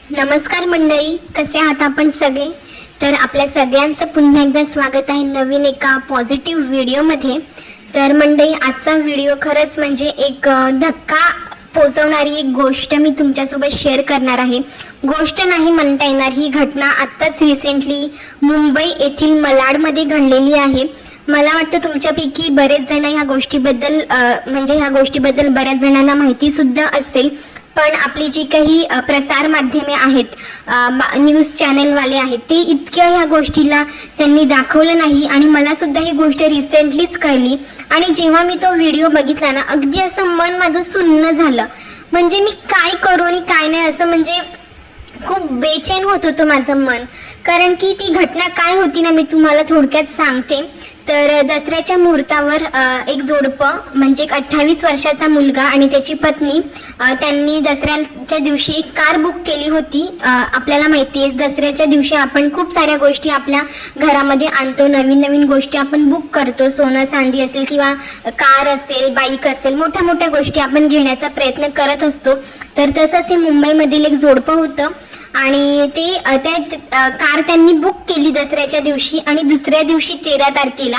नमस्कार मंडळी, कसे आहात आपण सगळे? तर आपल्या सगळ्यांचं पुन्हा एकदा स्वागत आहे नवीन एका पॉझिटिव्ह व्हिडिओमध्ये. तर मंडळी, आजचा व्हिडिओ खरंच म्हणजे एक धक्का पोचवणारी एक गोष्ट मी तुमच्यासोबत शेअर करणार आहे. गोष्ट नाही म्हणता येणार, ही घटना आत्ताच रिसेंटली मुंबई येथील मलाडमध्ये घडलेली आहे. मला वाटतं तुमच्यापैकी बरेच जण ह्या गोष्टीबद्दल बऱ्याच जणांना माहिती सुद्धा असेल. पण आपली जी काही प्रसार माध्यमे आहेत, न्यूज चॅनलवाले आहेत, ते इतक्या ह्या गोष्टीला त्यांनी दाखवलं नाही. आणि मला सुद्धा ही गोष्ट रिसेंटलीच कळली. आणि जेव्हा मी तो व्हिडिओ बघितला ना, अगदी असं मन माझं सुन्न झालं. म्हणजे मी काय करू आणि काय नाही असं, म्हणजे खूप बेचैन होत होतं माझं मन. कारण की ती घटना काय होती ना, मी तुम्हाला थोडक्यात सांगते. तर दसऱ्याच्या मुहूर्तावर एक जोडपं, म्हणजे एक 28 वर्षाचा मुलगा आणि त्याची पत्नी, त्यांनी दसऱ्याच्या दिवशी एक कार बुक केली होती. आपल्याला माहिती आहे, दसऱ्याच्या दिवशी आपण खूप साऱ्या गोष्टी आपल्या घरामध्ये आणतो, नवीन नवीन गोष्टी आपण बुक करतो. सोनं चांदी असेल किंवा कार असेल, बाईक असेल, मोठ्या मोठ्या गोष्टी आपण घेण्याचा प्रयत्न करत असतो. तर तसंच हे मुंबईमधील एक जोडपं होतं आणि ते कार त्यांनी बुक केली दसऱ्याच्या दिवशी. आणि दुसऱ्या दिवशी 13 तारखेला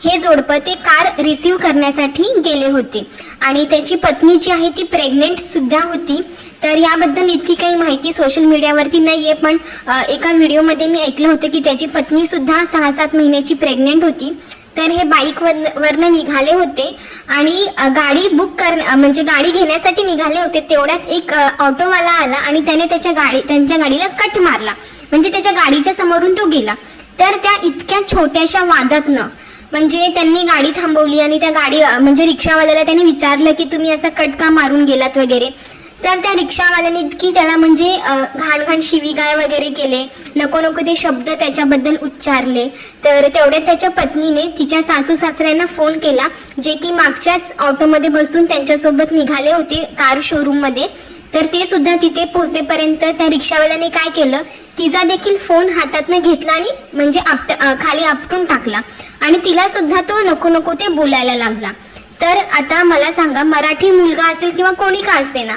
हे जोडपं ते कार रिसीव करण्यासाठी गेले होते. आणि त्याची पत्नी जी आहे ती प्रेग्नेंट सुद्धा होती. तर याबद्दल इतकी काही माहिती सोशल मीडियावरती नाही आहे, पण एका व्हिडिओमध्ये मी ऐकलं होतं की त्याची पत्नी सुद्धा 6-7 महिन्याची प्रेग्नेंट होती. तर हे बाईकवरनं निघाले होते आणि गाडी घेण्यासाठी निघाले होते. तेवढ्यात एक ऑटोवाला आला आणि त्याने त्यांच्या गाडीला कट मारला. म्हणजे त्याच्या गाडीच्या समोरून तो गेला. तर त्या इतक्या छोट्याशा वादातनं म्हणजे त्यांनी गाडी थांबवली आणि त्या रिक्षावाल्याला त्यांनी विचारलं की तुम्ही असा कट का मारून गेलात वगैरे. तर त्या रिक्षावाल्याने इतकी त्याला म्हणजे घाण शिवीगाळ वगैरे केले, नको ते शब्द त्याच्याबद्दल उच्चारले. तर तेवढ्यात त्याच्या पत्नीने तिच्या सासू सासऱ्यांना फोन केला, जे की मागच्याच ऑटोमध्ये बसून त्यांच्यासोबत निघाले होते कार शोरूममध्ये. तर ते सुद्धा तिथे पोहोचेपर्यंत त्या रिक्षावाल्याने काय केलं, तिचा देखील फोन हातातनं घेतला आणि म्हणजे खाली आपटून टाकला. आणि तिला सुद्धा तो नको ते बोलायला लागला. तर आता मला सांगा, मराठी मुलगा असेल किंवा कोणी का असे ना,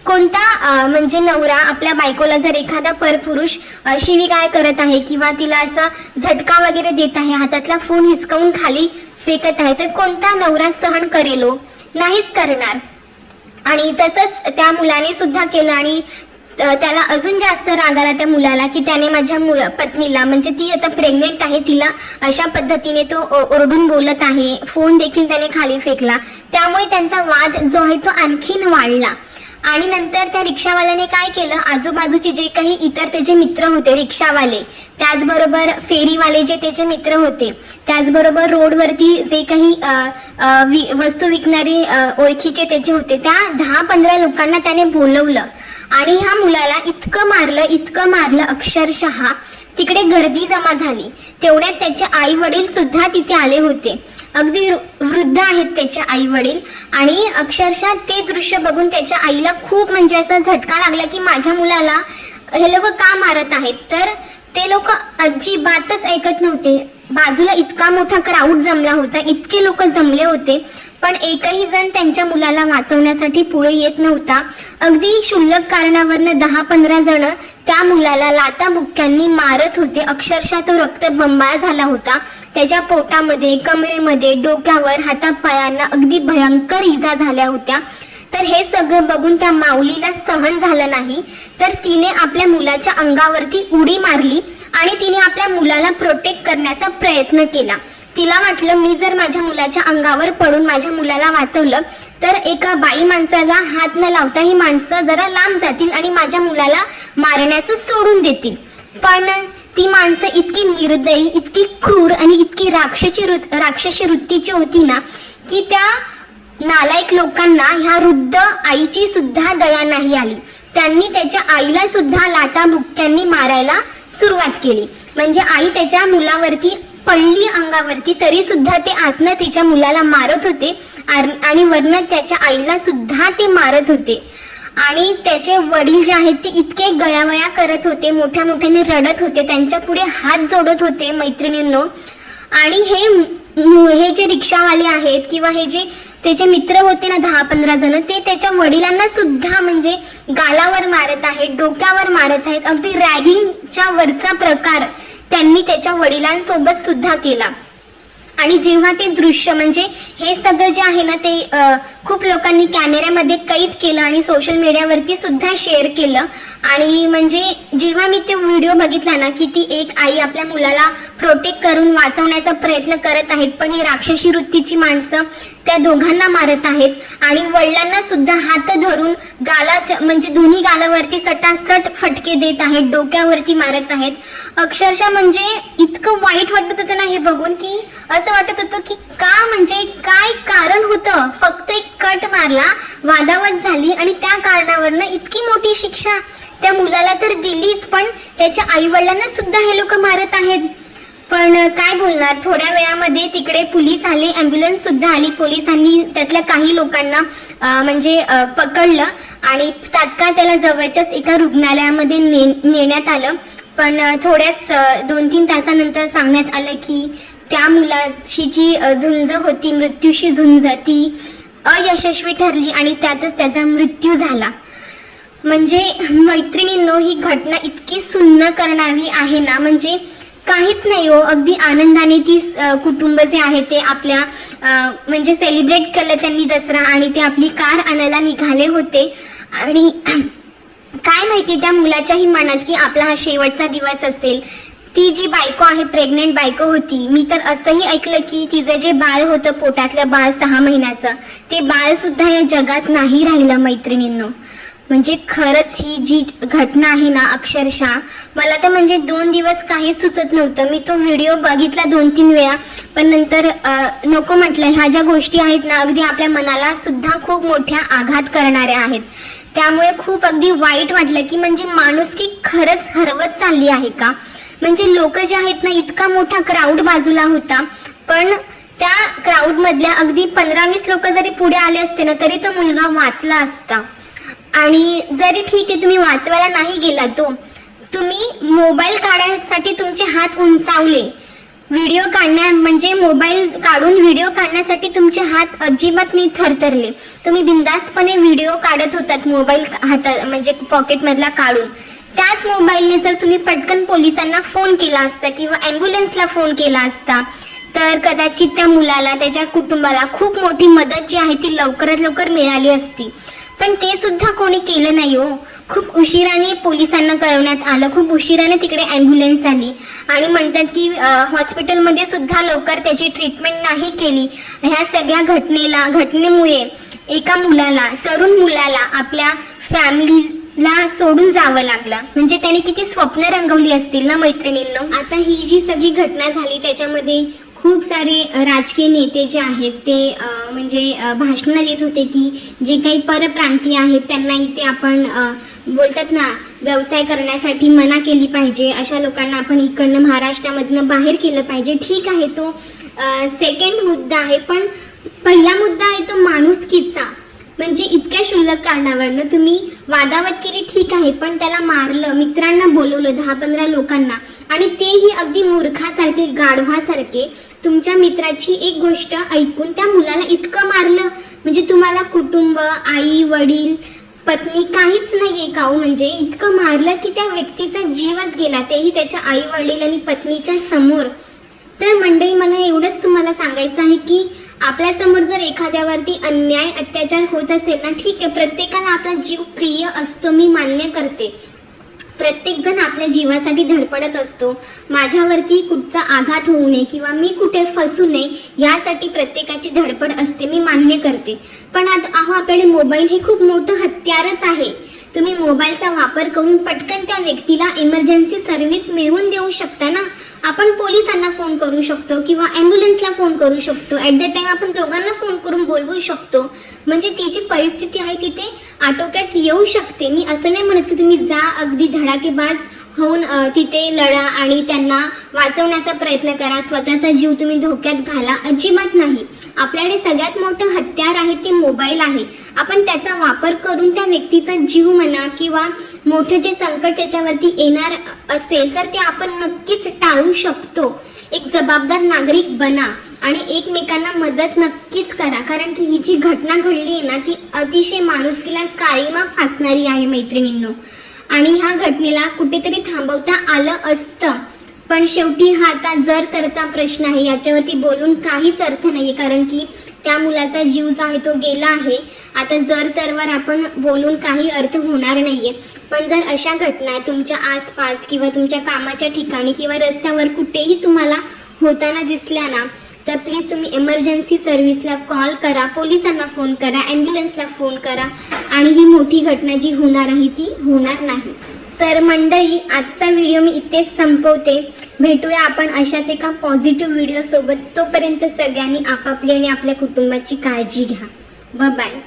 कोणता म्हणजे नवरा आपल्या बायकोला जर एखादा परपुरुष शिवीगाळ करत आहे किंवा तिला असा झटका वगैरे देत आहे, हातातला फोन हिसकावून खाली फेकत आहे, तर कोणता नवरा सहन करेलो? नाहीच करणार. आणि तसंच त्या मुलाने सुद्धा केलं. आणि त्याला अजून जास्त राग आला त्या मुलाला की त्याने माझ्या पत्नीला, म्हणजे ती आता प्रेग्नेंट आहे, तिला अशा पद्धतीने तो ओरडून बोलत आहे. फोन देखील त्याने खाली फेकला. त्यामुळे त्यांचा वाद जो आहे तो आणखीन वाढला. आणि नंतर त्या रिक्षावाल्याने काय केलं, आजूबाजूचे जे काही इतर त्याचे मित्र होते रिक्षावाले, त्याचबरोबर फेरीवाले जे त्याचे मित्र होते, त्याचबरोबर रोडवरती जे काही वस्तू विकणारे ओळखीचे त्याचे होते, त्या 10-15 लोकांना त्याने बोलवलं. आणि ह्या मुलाला इतकं मारलं अक्षरशः. तिकडे गर्दी जमा झाली. तेवढ्यात त्याचे आई वडील सुद्धा तिथे आले होते. अगदी वृद्ध आहेत त्याचे आई वडील. आणि अक्षरशः ते दृश्य बघून त्याच्या आईला खूप म्हणजे असा झटका लागला की माझ्या मुलाला हे लोक का मारत आहेत. तर ते लोक अजिबातच ऐकत नव्हते. बाजूला इतका मोठा क्राऊड जमला होता, इतके लोक जमले होते, पण एकही जण त्यांच्या मुलाला वाचवण्यासाठी पुढे येत नव्हता. अगदी क्षुल्लक कारणावरनं 10-15 जण त्या मुलाला लाथाबुक्क्यांनी मारत होते. अक्षरशः तो रक्तबंबाळ झाला होता. त्याच्या पोटामध्ये, कमरेमध्ये, डोक्यावर, हातापायांना अगदी भयंकर इजा झाल्या होत्या. तर हे सगळं बघून त्या माऊलीला सहन झालं नाही. तर तिने आपल्या मुलाच्या अंगावरती उडी मारली आणि तिने आपल्या मुलाला प्रोटेक्ट करण्याचा प्रयत्न केला. तिला वाटलं, मी जर माझ्या मुलाच्या अंगावर पडून माझ्या मुलाला वाचवलं तर एका बाई माणसाला हात न लावता ही माणसं जरा लांब जातील आणि माझ्या मुलाला मारण्याचं सोडून देतील. पण ती माणसं इतकी निर्दयी, इतकी क्रूर आणि इतकी राक्षसी वृत्तीची होती ना, की त्या नालायक लोकांना ह्या वृद्ध आईची सुद्धा दया नाही आली. त्यांनी त्याच्या आईला सुद्धा लाथाबुक्क्यांनी मारायला सुरुवात केली. म्हणजे आई त्याच्या मुलावरती पडली अंगावरती, तरी सुद्धा ते आतनं तिच्या मुलाला मारत होते आणि वरनं त्याच्या आईला सुद्धा ते मारत होते. आणि त्याचे वडील जे आहेत ते इतके गयावया करत होते, मोठ्याने रडत होते, त्यांच्या पुढे हात जोडत होते मैत्रिणींनो. आणि हे जे रिक्षावाले आहेत किंवा हे जे त्याचे मित्र होते ना 10-15 जण, ते त्याच्या वडिलांना सुद्धा म्हणजे गालावर मारत आहेत, डोक्यावर मारत आहेत. अगदी रॅगिंगच्या वरचा प्रकार त्यांनी त्याच्या वडिलांसोबत सुद्धा केला. आणि जेव्हा ते दृश्य म्हणजे हे सगळं जे आहे ना ते खूप लोकांनी कॅमेऱ्यामध्ये कैद केलं आणि सोशल मीडियावरती सुद्धा शेअर केलं. आणि म्हणजे जेव्हा मी ते व्हिडिओ बघितला ना की ती एक आई आपल्या मुलाला प्रोटेक्ट करून वाचवण्याचा प्रयत्न करत आहेत, पण ही राक्षसी वृत्तीची माणसं त्या दोघांना मारत आहेत आणि वडिलांना सुद्धा हात धरून गालाच्या म्हणजे दोन्ही गालावरती सटासट फटके देत आहेत, डोक्यावरती मारत आहेत. अक्षरशः म्हणजे इतकं वाईट वाटत होतं ना हे बघून की असं वाटत होतं की का म्हणजे काय कारण होतं. फक्त एक कट मारला, वादावाद झाली आणि त्या कारणावरनं इतकी मोठी शिक्षा त्या मुलाला तर दिलीच, पण त्याच्या आई वडिलांना सुद्धा हे लोक मारत आहेत. पण काय बोलणार, थोड्या वेळामध्ये तिकडे पोलीस आले, ॲम्ब्युलन्स सुद्धा आली. पोलिसांनी त्यातल्या काही लोकांना म्हणजे पकडलं आणि तात्काळ त्याला जवळच्याच एका रुग्णालयामध्ये नेण्यात आलं. पण थोड्याच 2-3 तासानंतर सांगण्यात आलं की त्या मुलाची जी झुंज होती, मृत्यूशी झुंज, ती अयशस्वी ठरली आणि त्यातच त्याचा मृत्यू झाला. म्हणजे मैत्रिणींनो, ही घटना इतकी सुन्न करणारी आहे ना, म्हणजे काहीच नाही हो. अगदी आनंदाने ती कुटुंब जे आहे ते आपल्या म्हणजे सेलिब्रेट केलं त्यांनी दसरा आणि ते आपली कार आणायला निघाले होते. आणि काय माहिती त्या मुलाच्याही मनात की आपला हा शेवटचा दिवस असेल. ती जी बायको आहे, प्रेग्नेंट बायको होती, मी तर असंही ऐकलं की तिचं जे बाळ होतं, पोटातलं बाळ 6 महिन्याचं, ते बाळ सुद्धा या जगात नाही राहिलं मैत्रिणींनो. म्हणजे खरंच ही जी घटना आहे ना, अक्षरशः मला तर म्हणजे 2 दिवस काहीच सुचत नव्हतं. मी तो व्हिडिओ बघितला 2-3 वेळा, पण नंतर नको म्हटलं. ह्या ज्या गोष्टी आहेत ना, अगदी आपल्या मनाला सुद्धा खूप मोठ्या आघात करणाऱ्या आहेत. त्यामुळे खूप अगदी वाईट वाटलं की म्हणजे माणुसकी खरंच हरवत चालली आहे का. म्हणजे लोक जे आहेत ना, इतका मोठा क्राऊड बाजूला होता, पण त्या क्राऊडमधल्या अगदी 15-20 लोक जरी पुढे आले असते ना, तरी तो मुलगा वाचला असता. आणि जरी ठीक आहे तुम्ही वाचवायला नाही गेला, तो तुम्ही मोबाईल काढण्यासाठी तुमचे हात उंचावले, व्हिडिओ काढण्या म्हणजे मोबाईल काढून व्हिडिओ काढण्यासाठी तुमचे हात अजिबात नाही थरथरले. तुम्ही बिंदासपणे व्हिडिओ काढत होतात मोबाईल हातात म्हणजे पॉकेटमधला काढून. त्याच मोबाईलने जर तुम्ही पटकन पोलिसांना फोन केला असता किंवा ॲम्ब्युलन्सला फोन केला असता, तर कदाचित त्या मुलाला, त्याच्या कुटुंबाला खूप मोठी मदत जी आहे ती लवकरात लवकर मिळाली असती. पण ते सुद्धा कोणी केलं नाही हो. खूप उशिराने पोलिसांना कळवण्यात आलं, खूप उशिराने तिकडे ॲम्ब्युलन्स आली आणि म्हणतात की हॉस्पिटलमध्ये सुद्धा लवकर त्याची ट्रीटमेंट नाही केली. ह्या सगळ्या घटनेमुळे एका मुलाला, तरुण मुलाला आपल्या फॅमिलीला सोडून जावं लागलं. म्हणजे त्याने किती स्वप्न रंगवली असतील ना मैत्रिणींनो. आता ही जी सगळी घटना झाली त्याच्यामध्ये खूप सारे राजकीय नेते जे आहेत ते म्हणजे भाषणं देत होते की जे काही परप्रांतीय आहेत त्यांना इथे आपण बोलतात ना व्यवसाय करण्यासाठी मना केली पाहिजे, अशा लोकांना आपण इकडनं महाराष्ट्रामधनं बाहेर केलं पाहिजे. ठीक आहे, तो सेकंड मुद्दा आहे. पण पहिला मुद्दा आहे तो माणुसकीचा. म्हणजे इतक्या क्षुल्लक कारणावरनं तुम्ही वादावाद केली, ठीक आहे, पण त्याला मारलं, मित्रांना बोलवलं 10-15 लोकांना, आणि तेही अगदी मूर्खासारखे, गाढवासारखे. तुमच्या मित्राची एक गोष्ट ऐकून त्या मुलाला इतकं मारलं. म्हणजे तुम्हाला कुटुंब, आई वडील, पत्नी काहीच नाहीये का हो. म्हणजे इतकं मारलं की त्या व्यक्तीचा जीवच गेला, तेही त्याच्या आई वडील आणि पत्नीच्या समोर. तर मंडळी, मला एवढंच तुम्हाला सांगायचं आहे की आपल्यासमोर जर एखाद्यावरती अन्याय अत्याचार होत असेल ना, ठीक आहे, प्रत्येकाला आपला जीव प्रिय असतो, मी मान्य करते. प्रत्येकजण आपल्या जीवासाठी धडपडत असतो. माझ्यावरती कुठचा आघात होऊ नये किंवा मी कुठे फसू नये यासाठी प्रत्येकाची धडपड असते, मी मान्य करते. पण आता आपल्याकडे मोबाईल हे खूप मोठं हत्यारच आहे. तुम्ही मोबाईलचा वापर करून पटकन त्या व्यक्तीला इमर्जन्सी सर्व्हिस मिळवून देऊ शकता ना. आपण पोलिसांना फोन करू शकतो किंवा ॲम्ब्युलन्सला फोन करू शकतो. ॲट द टाइम आपण दोघांना फोन करून बोलवू शकतो. म्हणजे ती जी परिस्थिती आहे तिथे आटोक्यात येऊ शकते. मी असं नाही म्हणत की तुम्ही जा अगदी धडाकेबाज होऊन तिथे लढा आणि त्यांना वाचवण्याचा प्रयत्न करा, स्वतःचा जीव तुम्ही धोक्यात घाला, अजिबात नाही. आपल्याकडे सगळ्यात मोठं हत्यार आहे ते मोबाईल आहे. आपण त्याचा वापर करून त्या व्यक्तीचा जीव म्हणा किंवा मोठं जे संकट त्याच्यावरती येणार असेल तर ते आपण नक्कीच टाळू शकतो. एक जबाबदार नागरिक बना आणि एकमेकांना मदत नक्कीच करा, कारण की ही जी घटना घडली आहे ना ती अतिशय माणुसकीला काळीमा फासणारी आहे मैत्रिणींनो. आणि ह्या घटनेला कुठेतरी थांबवता आलं असतं, पण शेवटी हा आता जर तरचा प्रश्न आहे, याच्यावरती बोलून काहीच अर्थ नाही आहे, कारण की त्या मुलाचा जीव जो आहे तो गेला आहे. आता जर तरवर आपण बोलून काही अर्थ होणार नाही आहे. पण जर अशा घटना तुमच्या आसपास किंवा तुमच्या कामाच्या ठिकाणी किंवा रस्त्यावर कुठेही तुम्हाला होताना दिसल्या ना, तर प्लीज तुम्ही इमर्जन्सी सर्व्हिसला कॉल करा, पोलिसांना फोन करा, ॲम्ब्युलन्सला फोन करा आणि ही मोठी घटना जी होणार आहे ती होणार नाही. तर मंडळी, आजचा व्हिडिओ मी इथेच संपवते. भेटूया आपण अशाच एका पॉझिटिव्ह व्हिडिओसोबत. तोपर्यंत सगळ्यांनी आपापली आणि आपल्या कुटुंबाची काळजी घ्या. बाय.